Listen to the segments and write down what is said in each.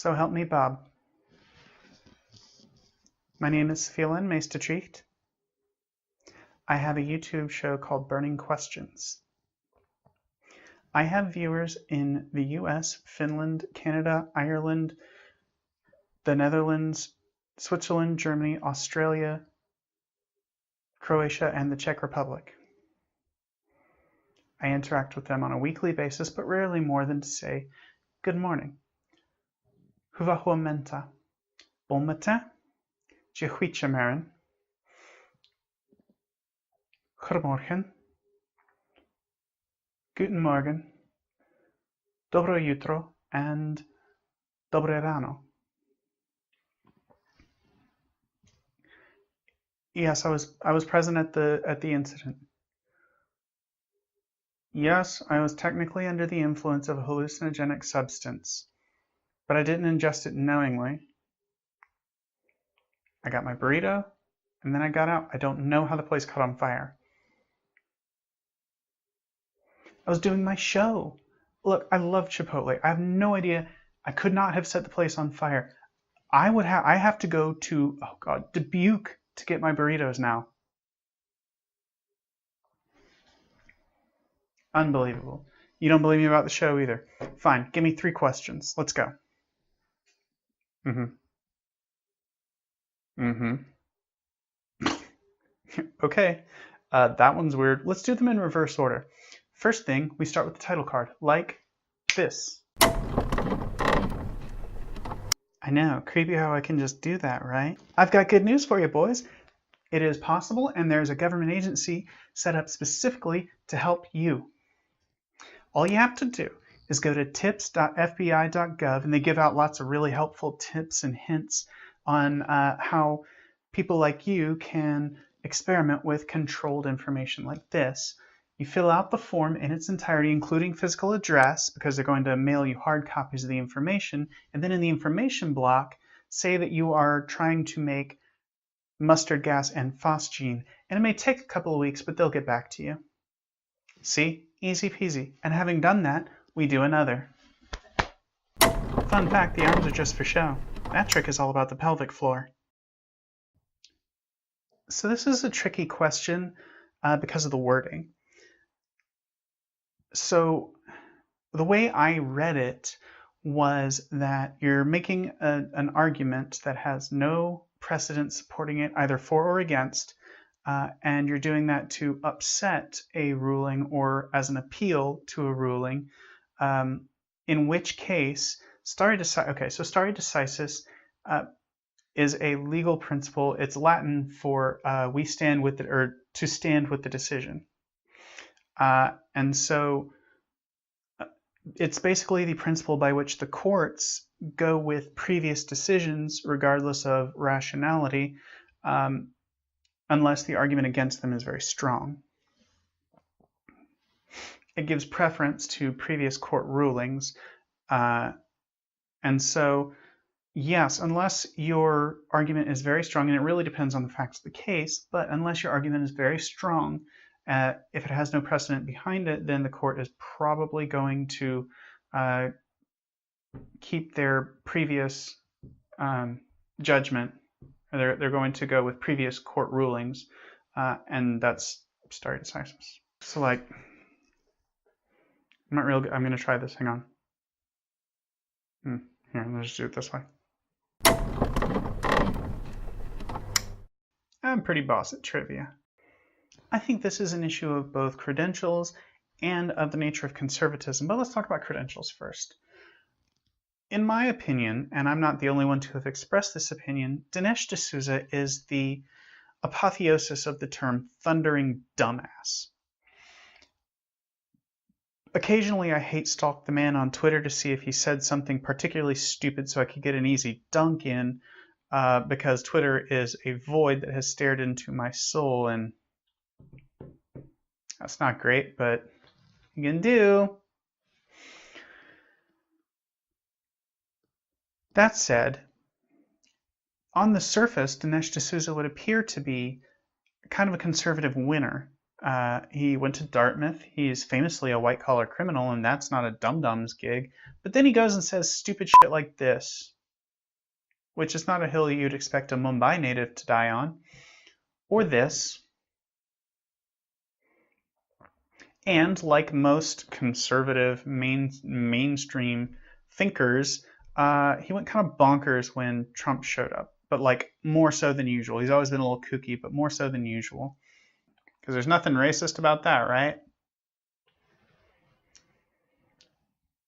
So help me, Bob. My name is Sophia-Helene, Mees de Tricht. I have a YouTube show called Burning Questions. I have viewers in the US, Finland, Canada, Ireland, the Netherlands, Switzerland, Germany, Australia, Croatia, and the Czech Republic. I interact with them on a weekly basis, but rarely more than to say, good morning. Hyvää huomenta. Bon matin. Goedemorgen. Goedemorgen. Guten Morgen. Dobro jutro and dobre rano. Yes, I was present at the incident. Yes, I was technically under the influence of a hallucinogenic substance, but I didn't ingest it knowingly. I got my burrito, and then I got out. I don't know how the place caught on fire. I was doing my show. Look, I love Chipotle. I have no idea. I could not have set the place on fire. I have to go to, oh God, Dubuque to get my burritos now. Unbelievable. You don't believe me about the show either. Fine, give me 3 questions. Let's go. Okay, that one's weird. Let's do them in reverse order. First thing, we start with the title card, like this. I know, creepy how I can just do that, right? I've got good news for you, boys. It is possible, and there's a government agency set up specifically to help you. All you have to do is go to tips.fbi.gov, and they give out lots of really helpful tips and hints on how people like you can experiment with controlled information like this. You fill out the form in its entirety, including physical address, because they're going to mail you hard copies of the information, and then in the information block, say that you are trying to make mustard gas and phosgene, and it may take a couple of weeks, but they'll get back to you. See? Easy peasy. And having done that, we do another. Fun fact, the arms are just for show. That trick is all about the pelvic floor. So this is a tricky question because of the wording. So the way I read it was that you're making an argument that has no precedent supporting it, either for or against, and you're doing that to upset a ruling or as an appeal to a ruling, in which case stare decisis is a legal principle. It's Latin for we stand with it, or to stand with the decision. And so it's basically the principle by which the courts go with previous decisions regardless of rationality, unless the argument against them is very strong. It gives preference to previous court rulings. And so, yes, unless your argument is very strong, and it really depends on the facts of the case, but unless your argument is very strong, if it has no precedent behind it, then the court is probably going to keep their previous judgment. They're going to go with previous court rulings, and that's stare decisis. So, like, I'm not real good. I'm going to try this. Hang on. Here, let's just do it this way. I'm pretty boss at trivia. I think this is an issue of both credentials and of the nature of conservatism, but let's talk about credentials first. In my opinion, and I'm not the only one to have expressed this opinion, Dinesh D'Souza is the apotheosis of the term thundering dumbass. Occasionally, I hate stalk the man on Twitter to see if he said something particularly stupid so I could get an easy dunk in, because Twitter is a void that has stared into my soul, and that's not great, but you can do. That said, on the surface, Dinesh D'Souza would appear to be kind of a conservative winner. He went to Dartmouth. He's famously a white-collar criminal, and that's not a dum-dum's gig. But then he goes and says stupid shit like this, which is not a hill you'd expect a Mumbai native to die on. Or this. And like most conservative mainstream thinkers, he went kind of bonkers when Trump showed up. But like more so than usual. He's always been a little kooky, but more so than usual. Because there's nothing racist about that, right?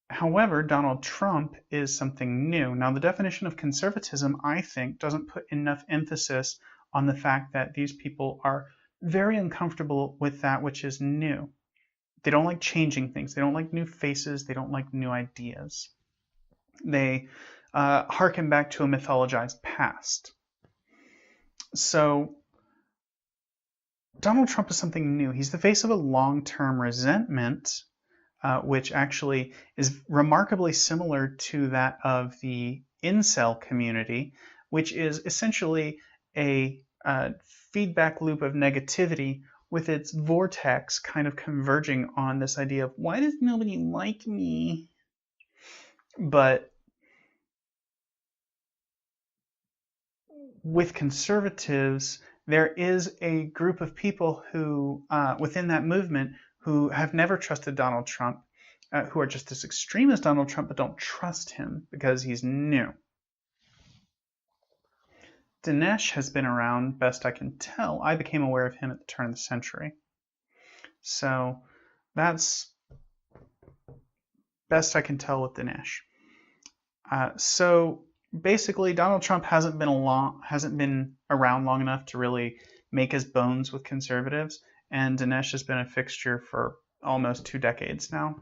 However, Donald Trump is something new. Now, the definition of conservatism, I think, doesn't put enough emphasis on the fact that these people are very uncomfortable with that which is new. They don't like changing things. They don't like new faces. They don't like new ideas. They harken back to a mythologized past. So Donald Trump is something new. He's the face of a long-term resentment, which actually is remarkably similar to that of the incel community, which is essentially a feedback loop of negativity with its vortex kind of converging on this idea of, why does nobody like me? But with conservatives, there is a group of people who, within that movement, who have never trusted Donald Trump, who are just as extreme as Donald Trump, but don't trust him because he's new. Dinesh has been around, best I can tell. I became aware of him at the turn of the century. So that's best I can tell with Dinesh. So basically, Donald Trump hasn't been around long enough to really make his bones with conservatives, and Dinesh has been a fixture for almost 2 decades now.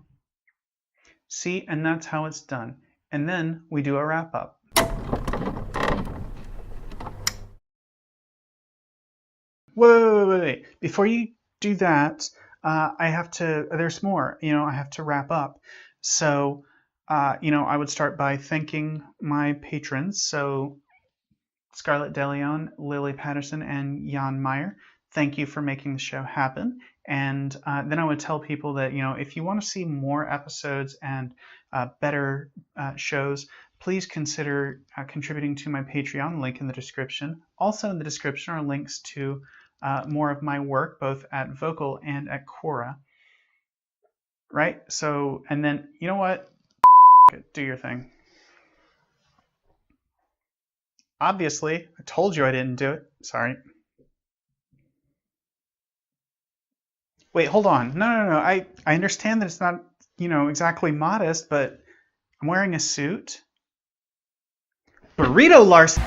See, and that's how it's done. And then we do a wrap-up. Wait. Before you do that, there's more. I have to wrap up. So, I would start by thanking my patrons. So, Scarlett DeLeon, Lily Patterson, and Jan Meyer, thank you for making the show happen. And then I would tell people that, if you want to see more episodes and better shows, please consider contributing to my Patreon, link in the description. Also in the description are links to more of my work, both at Vocal and at Quora. Right? So, and then, you know what? Do your thing. Obviously, I told you I didn't do it. Sorry. Wait, hold on. No. I understand that it's not, exactly modest, but I'm wearing a suit. Burrito Larson!